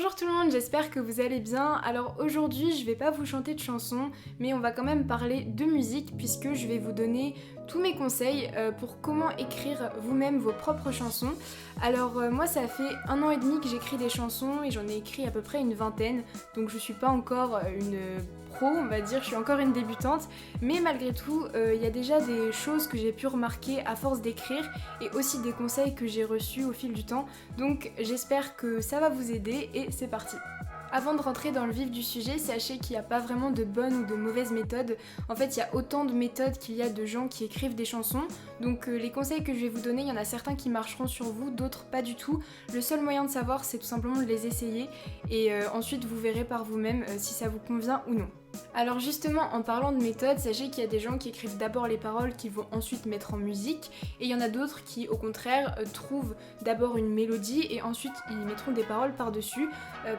Bonjour tout le monde, j'espère que vous allez bien. Alors aujourd'hui je vais pas vous chanter de chansons, mais on va quand même parler de musique puisque je vais vous donner tous mes conseils pour comment écrire vous-même vos propres chansons. Alors moi ça fait 1 an et demi que j'écris des chansons et j'en ai écrit à peu près une vingtaine, donc je suis pas encore une pro on va dire, je suis encore une débutante, mais malgré tout il y a déjà des choses que j'ai pu remarquer à force d'écrire et aussi des conseils que j'ai reçus au fil du temps, donc j'espère que ça va vous aider et c'est parti. Avant de rentrer dans le vif du sujet, sachez qu'il n'y a pas vraiment de bonnes ou de mauvaises méthodes. En fait, il y a autant de méthodes qu'il y a de gens qui écrivent des chansons. Donc les conseils que je vais vous donner, il y en a certains qui marcheront sur vous, d'autres pas du tout. Le seul moyen de savoir, c'est tout simplement de les essayer et ensuite vous verrez par vous-même si ça vous convient ou non. Alors justement, en parlant de méthode, sachez qu'il y a des gens qui écrivent d'abord les paroles qu'ils vont ensuite mettre en musique, et il y en a d'autres qui au contraire trouvent d'abord une mélodie et ensuite ils mettront des paroles par-dessus.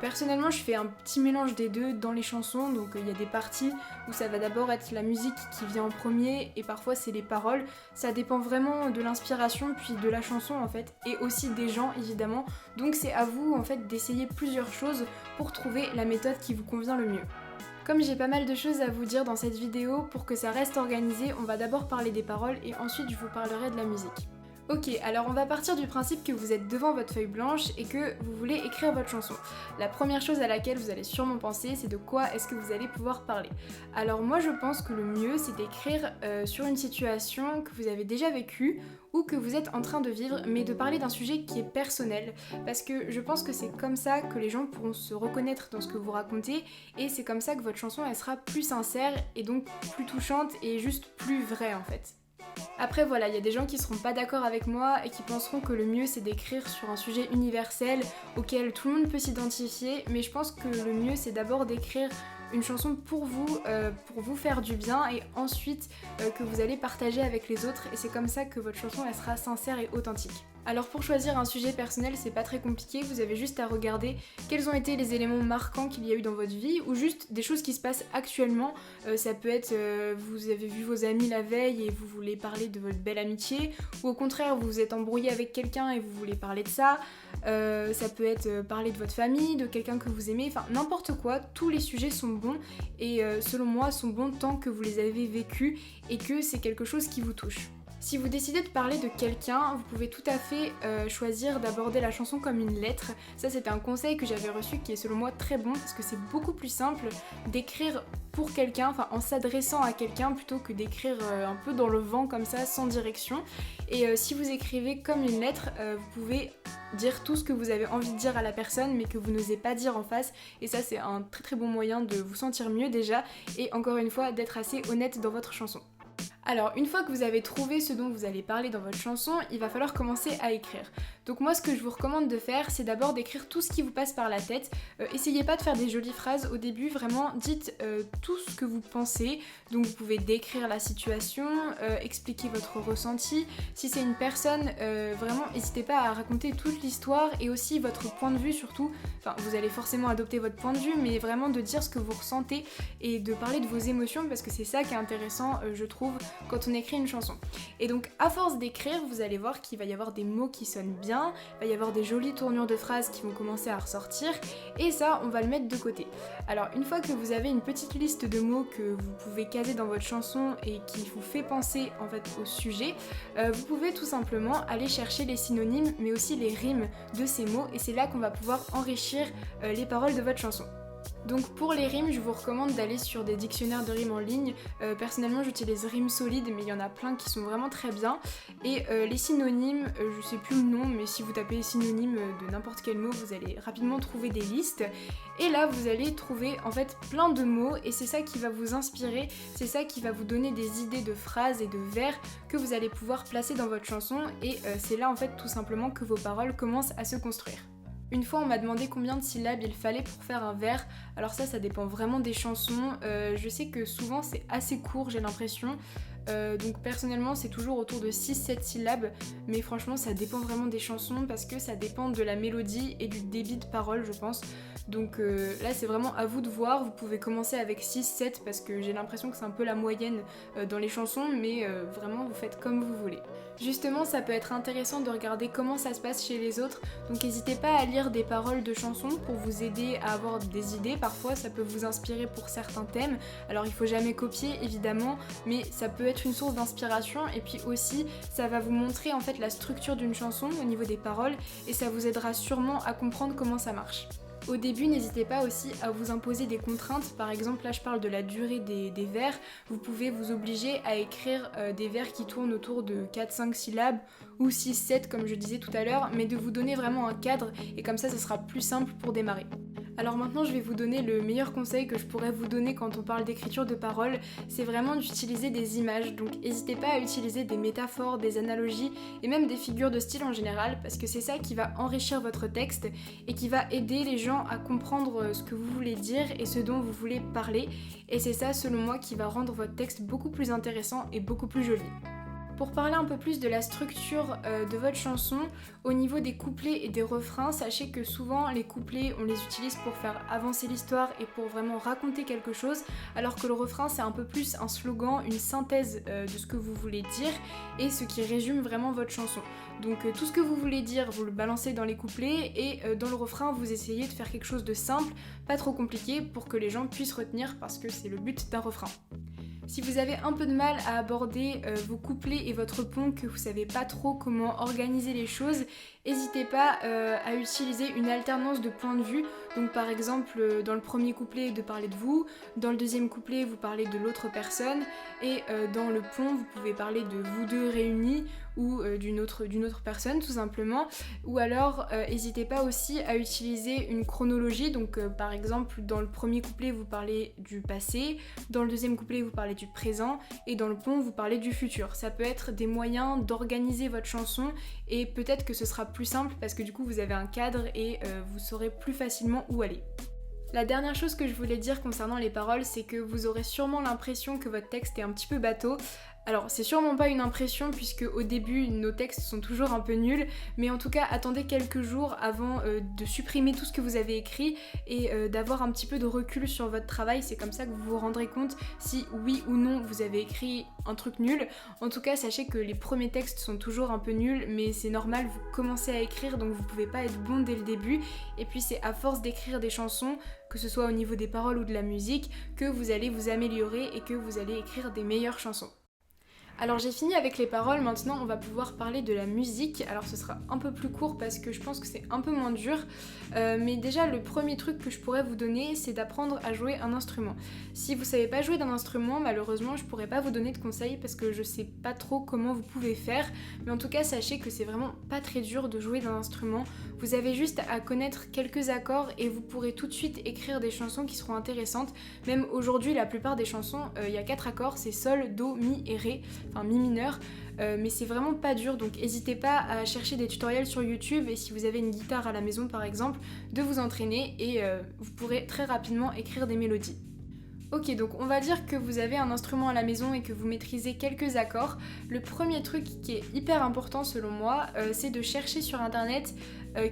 Personnellement je fais un petit mélange des deux dans les chansons, donc il y a des parties où ça va d'abord être la musique qui vient en premier et parfois c'est les paroles. Ça dépend vraiment de l'inspiration puis de la chanson en fait, et aussi des gens évidemment, donc c'est à vous en fait d'essayer plusieurs choses pour trouver la méthode qui vous convient le mieux. Comme j'ai pas mal de choses à vous dire dans cette vidéo, pour que ça reste organisé, on va d'abord parler des paroles et ensuite je vous parlerai de la musique. Ok, alors on va partir du principe que vous êtes devant votre feuille blanche et que vous voulez écrire votre chanson. La première chose à laquelle vous allez sûrement penser, c'est de quoi est-ce que vous allez pouvoir parler. Alors moi je pense que le mieux c'est d'écrire sur une situation que vous avez déjà vécue ou que vous êtes en train de vivre, mais de parler d'un sujet qui est personnel, parce que je pense que c'est comme ça que les gens pourront se reconnaître dans ce que vous racontez, et c'est comme ça que votre chanson elle sera plus sincère et donc plus touchante et juste plus vraie en fait. Après voilà, il y a des gens qui seront pas d'accord avec moi et qui penseront que le mieux c'est d'écrire sur un sujet universel auquel tout le monde peut s'identifier, mais je pense que le mieux c'est d'abord d'écrire une chanson pour vous faire du bien et ensuite que vous allez partager avec les autres, et c'est comme ça que votre chanson elle sera sincère et authentique. Alors pour choisir un sujet personnel, c'est pas très compliqué, vous avez juste à regarder quels ont été les éléments marquants qu'il y a eu dans votre vie ou juste des choses qui se passent actuellement. Ça peut être vous avez vu vos amis la veille et vous voulez parler de votre belle amitié, ou au contraire vous vous êtes embrouillé avec quelqu'un et vous voulez parler de ça. Ça peut être parler de votre famille, de quelqu'un que vous aimez, enfin n'importe quoi, tous les sujets sont bons et selon moi sont bons tant que vous les avez vécus et que c'est quelque chose qui vous touche. Si vous décidez de parler de quelqu'un, vous pouvez tout à fait choisir d'aborder la chanson comme une lettre. Ça c'était un conseil que j'avais reçu qui est selon moi très bon parce que c'est beaucoup plus simple d'écrire pour quelqu'un, enfin en s'adressant à quelqu'un plutôt que d'écrire un peu dans le vent comme ça sans direction. Et si vous écrivez comme une lettre, vous pouvez dire tout ce que vous avez envie de dire à la personne mais que vous n'osez pas dire en face, et ça c'est un très très bon moyen de vous sentir mieux déjà et encore une fois d'être assez honnête dans votre chanson. Alors une fois que vous avez trouvé ce dont vous allez parler dans votre chanson, il va falloir commencer à écrire. Donc moi ce que je vous recommande de faire, c'est d'abord d'écrire tout ce qui vous passe par la tête. Essayez pas de faire des jolies phrases au début, vraiment dites tout ce que vous pensez. Donc vous pouvez décrire la situation, expliquer votre ressenti. Si c'est une personne, vraiment n'hésitez pas à raconter toute l'histoire et aussi votre point de vue surtout. Enfin vous allez forcément adopter votre point de vue, mais vraiment de dire ce que vous ressentez et de parler de vos émotions parce que c'est ça qui est intéressant je trouve quand on écrit une chanson. Et donc à force d'écrire, vous allez voir qu'il va y avoir des mots qui sonnent bien, il va y avoir des jolies tournures de phrases qui vont commencer à ressortir, et ça on va le mettre de côté. Alors une fois que vous avez une petite liste de mots que vous pouvez caser dans votre chanson et qui vous fait penser en fait au sujet, vous pouvez tout simplement aller chercher les synonymes mais aussi les rimes de ces mots, et c'est là qu'on va pouvoir enrichir les paroles de votre chanson. Donc pour les rimes, je vous recommande d'aller sur des dictionnaires de rimes en ligne. Personnellement j'utilise Rimes Solides, mais il y en a plein qui sont vraiment très bien. Et les synonymes, je sais plus le nom, mais si vous tapez synonymes de n'importe quel mot, vous allez rapidement trouver des listes. Et là vous allez trouver en fait plein de mots, et c'est ça qui va vous inspirer, c'est ça qui va vous donner des idées de phrases et de vers que vous allez pouvoir placer dans votre chanson, et c'est là en fait tout simplement que vos paroles commencent à se construire. Une fois on m'a demandé combien de syllabes il fallait pour faire un vers, alors ça dépend vraiment des chansons, je sais que souvent c'est assez court j'ai l'impression, Donc personnellement c'est toujours autour de 6-7 syllabes, mais franchement ça dépend vraiment des chansons parce que ça dépend de la mélodie et du débit de parole je pense. Donc là c'est vraiment à vous de voir, vous pouvez commencer avec 6-7 parce que j'ai l'impression que c'est un peu la moyenne dans les chansons, mais vraiment vous faites comme vous voulez. Justement ça peut être intéressant de regarder comment ça se passe chez les autres, donc n'hésitez pas à lire des paroles de chansons pour vous aider à avoir des idées, parfois ça peut vous inspirer pour certains thèmes, alors il faut jamais copier évidemment, mais ça peut être une source d'inspiration et puis aussi ça va vous montrer en fait la structure d'une chanson au niveau des paroles et ça vous aidera sûrement à comprendre comment ça marche. Au début, n'hésitez pas aussi à vous imposer des contraintes, par exemple là je parle de la durée des vers, vous pouvez vous obliger à écrire des vers qui tournent autour de 4-5 syllabes ou 6-7 comme je disais tout à l'heure, mais de vous donner vraiment un cadre et comme ça sera plus simple pour démarrer. Alors maintenant je vais vous donner le meilleur conseil que je pourrais vous donner quand on parle d'écriture de paroles, c'est vraiment d'utiliser des images, donc n'hésitez pas à utiliser des métaphores, des analogies et même des figures de style en général parce que c'est ça qui va enrichir votre texte et qui va aider les gens à comprendre ce que vous voulez dire et ce dont vous voulez parler et c'est ça selon moi qui va rendre votre texte beaucoup plus intéressant et beaucoup plus joli. Pour parler un peu plus de la structure de votre chanson, au niveau des couplets et des refrains, sachez que souvent les couplets on les utilise pour faire avancer l'histoire et pour vraiment raconter quelque chose, alors que le refrain c'est un peu plus un slogan, une synthèse de ce que vous voulez dire et ce qui résume vraiment votre chanson. Donc tout ce que vous voulez dire, vous le balancez dans les couplets et dans le refrain vous essayez de faire quelque chose de simple, pas trop compliqué pour que les gens puissent retenir parce que c'est le but d'un refrain. Si vous avez un peu de mal à aborder vos couplets et votre pont, que vous savez pas trop comment organiser les choses, n'hésitez pas à utiliser une alternance de points de vue. Donc par exemple dans le premier couplet de parler de vous, dans le deuxième couplet vous parlez de l'autre personne et dans le pont vous pouvez parler de vous deux réunis ou d'une autre personne tout simplement. Ou alors n'hésitez pas aussi à utiliser une chronologie, donc par exemple dans le premier couplet vous parlez du passé, dans le deuxième couplet vous parlez du présent et dans le pont vous parlez du futur. Ça peut être des moyens d'organiser votre chanson et peut-être que ce sera plus simple parce que du coup vous avez un cadre et vous saurez plus facilement où aller. La dernière chose que je voulais dire concernant les paroles, c'est que vous aurez sûrement l'impression que votre texte est un petit peu bateau. Alors c'est sûrement pas une impression puisque au début nos textes sont toujours un peu nuls, mais en tout cas attendez quelques jours avant de supprimer tout ce que vous avez écrit et d'avoir un petit peu de recul sur votre travail, c'est comme ça que vous vous rendrez compte si oui ou non vous avez écrit un truc nul. En tout cas sachez que les premiers textes sont toujours un peu nuls, mais c'est normal, vous commencez à écrire donc vous pouvez pas être bon dès le début et puis c'est à force d'écrire des chansons, que ce soit au niveau des paroles ou de la musique, que vous allez vous améliorer et que vous allez écrire des meilleures chansons. Alors j'ai fini avec les paroles, maintenant on va pouvoir parler de la musique. Alors ce sera un peu plus court parce que je pense que c'est un peu moins dur, mais déjà le premier truc que je pourrais vous donner c'est d'apprendre à jouer un instrument. Si vous savez pas jouer d'un instrument, malheureusement je pourrais pas vous donner de conseils parce que je sais pas trop comment vous pouvez faire, mais en tout cas sachez que c'est vraiment pas très dur de jouer d'un instrument. Vous avez juste à connaître quelques accords et vous pourrez tout de suite écrire des chansons qui seront intéressantes. Même aujourd'hui la plupart des chansons, il y a 4 accords, c'est sol, do, mi et ré. Enfin mi mineur, mais c'est vraiment pas dur, donc n'hésitez pas à chercher des tutoriels sur YouTube et si vous avez une guitare à la maison par exemple, de vous entraîner et vous pourrez très rapidement écrire des mélodies. Ok, donc on va dire que vous avez un instrument à la maison et que vous maîtrisez quelques accords. Le premier truc qui est hyper important selon moi, c'est de chercher sur internet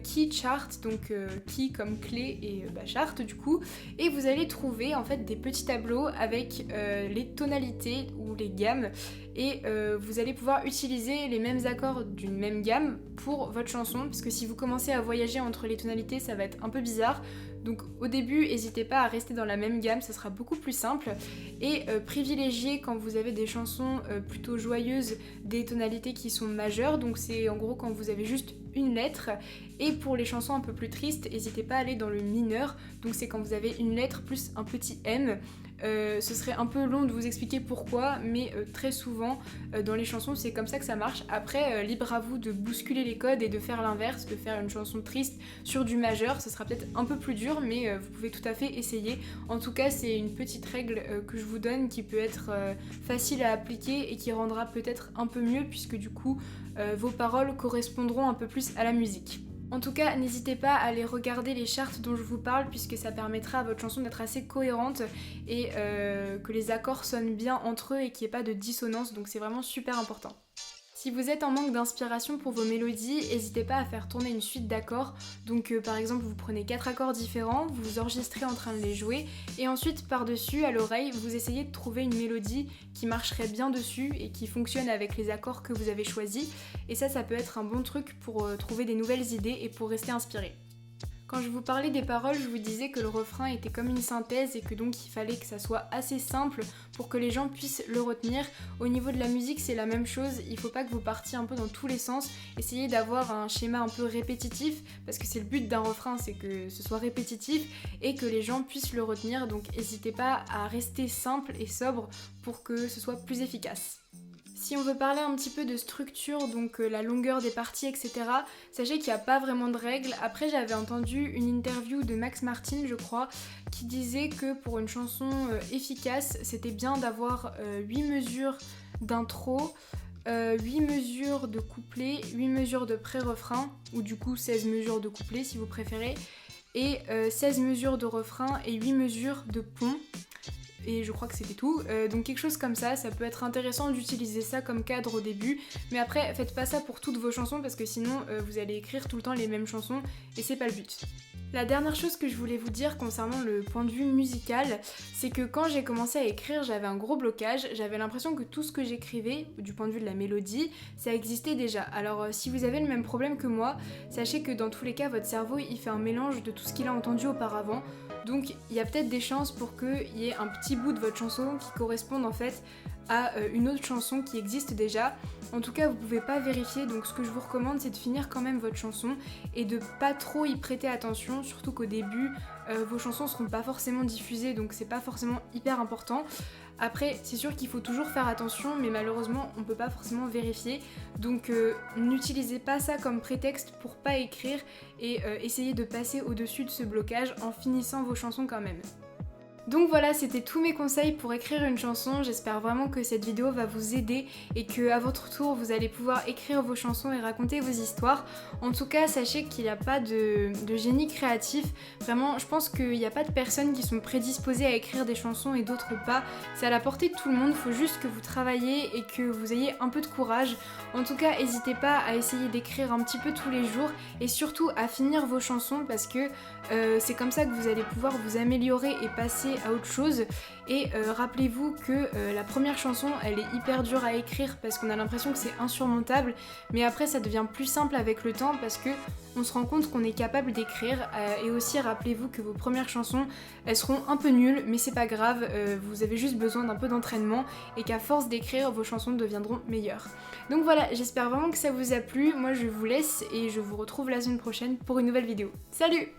key chart, donc key comme clé et chart du coup, et vous allez trouver en fait des petits tableaux avec les tonalités ou les gammes et vous allez pouvoir utiliser les mêmes accords d'une même gamme pour votre chanson, parce que si vous commencez à voyager entre les tonalités ça va être un peu bizarre. Donc au début, n'hésitez pas à rester dans la même gamme, ça sera beaucoup plus simple. Et privilégiez quand vous avez des chansons plutôt joyeuses des tonalités qui sont majeures. Donc c'est en gros quand vous avez juste une lettre. Et pour les chansons un peu plus tristes, n'hésitez pas à aller dans le mineur. Donc c'est quand vous avez une lettre plus un petit M. Ce serait un peu long de vous expliquer pourquoi, mais très souvent dans les chansons c'est comme ça que ça marche. Après libre à vous de bousculer les codes et de faire l'inverse, de faire une chanson triste sur du majeur, ce sera peut-être un peu plus dur mais vous pouvez tout à fait essayer. En tout cas c'est une petite règle que je vous donne qui peut être facile à appliquer et qui rendra peut-être un peu mieux puisque du coup vos paroles correspondront un peu plus à la musique. En tout cas, n'hésitez pas à aller regarder les charts dont je vous parle puisque ça permettra à votre chanson d'être assez cohérente et que les accords sonnent bien entre eux et qu'il n'y ait pas de dissonance, donc c'est vraiment super important. Si vous êtes en manque d'inspiration pour vos mélodies, n'hésitez pas à faire tourner une suite d'accords. Donc par exemple, vous prenez 4 accords différents, vous vous enregistrez en train de les jouer et ensuite par-dessus, à l'oreille, vous essayez de trouver une mélodie qui marcherait bien dessus et qui fonctionne avec les accords que vous avez choisis. Et ça peut être un bon truc pour trouver des nouvelles idées et pour rester inspiré. Quand je vous parlais des paroles, je vous disais que le refrain était comme une synthèse et que donc il fallait que ça soit assez simple pour que les gens puissent le retenir. Au niveau de la musique, c'est la même chose, il faut pas que vous partiez un peu dans tous les sens, essayez d'avoir un schéma un peu répétitif parce que c'est le but d'un refrain, c'est que ce soit répétitif et que les gens puissent le retenir, donc n'hésitez pas à rester simple et sobre pour que ce soit plus efficace. Si on veut parler un petit peu de structure, donc la longueur des parties, etc., sachez qu'il n'y a pas vraiment de règles. Après, j'avais entendu une interview de Max Martin, je crois, qui disait que pour une chanson efficace, c'était bien d'avoir 8 mesures d'intro, 8 mesures de couplet, 8 mesures de pré-refrain, ou du coup 16 mesures de couplet si vous préférez, et 16 mesures de refrain et 8 mesures de pont. Et je crois que c'était tout, donc quelque chose comme ça peut être intéressant d'utiliser ça comme cadre au début, mais après faites pas ça pour toutes vos chansons parce que sinon vous allez écrire tout le temps les mêmes chansons et c'est pas le but. La dernière chose que je voulais vous dire concernant le point de vue musical, c'est que quand j'ai commencé à écrire, j'avais un gros blocage, j'avais l'impression que tout ce que j'écrivais, du point de vue de la mélodie, ça existait déjà. Alors si vous avez le même problème que moi, sachez que dans tous les cas, votre cerveau il fait un mélange de tout ce qu'il a entendu auparavant, donc il y a peut-être des chances pour qu'il y ait un petit bout de votre chanson qui corresponde en fait à une autre chanson qui existe déjà. En tout cas, vous pouvez pas vérifier, donc ce que je vous recommande, c'est de finir quand même votre chanson et de pas trop y prêter attention, surtout qu'au début, vos chansons seront pas forcément diffusées, donc c'est pas forcément hyper important. Après, c'est sûr qu'il faut toujours faire attention, mais malheureusement, on peut pas forcément vérifier, donc n'utilisez pas ça comme prétexte pour pas écrire et essayez de passer au-dessus de ce blocage en finissant vos chansons quand même. Donc voilà, c'était tous mes conseils pour écrire une chanson. J'espère vraiment que cette vidéo va vous aider et que à votre tour vous allez pouvoir écrire vos chansons et raconter vos histoires. En tout cas, sachez qu'il n'y a pas de génie créatif. Vraiment, je pense qu'il n'y a pas de personnes qui sont prédisposées à écrire des chansons et d'autres pas. C'est à la portée de tout le monde, il faut juste que vous travaillez et que vous ayez un peu de courage. En tout cas, n'hésitez pas à essayer d'écrire un petit peu tous les jours et surtout à finir vos chansons parce que c'est comme ça que vous allez pouvoir vous améliorer et passer à autre chose. Et rappelez-vous que la première chanson elle est hyper dure à écrire parce qu'on a l'impression que c'est insurmontable, mais après ça devient plus simple avec le temps parce que on se rend compte qu'on est capable d'écrire. Et aussi rappelez-vous que vos premières chansons elles seront un peu nulles, mais c'est pas grave, vous avez juste besoin d'un peu d'entraînement et qu'à force d'écrire vos chansons deviendront meilleures. Donc voilà, j'espère vraiment que ça vous a plu. Moi je vous laisse et je vous retrouve la semaine prochaine pour une nouvelle vidéo. Salut!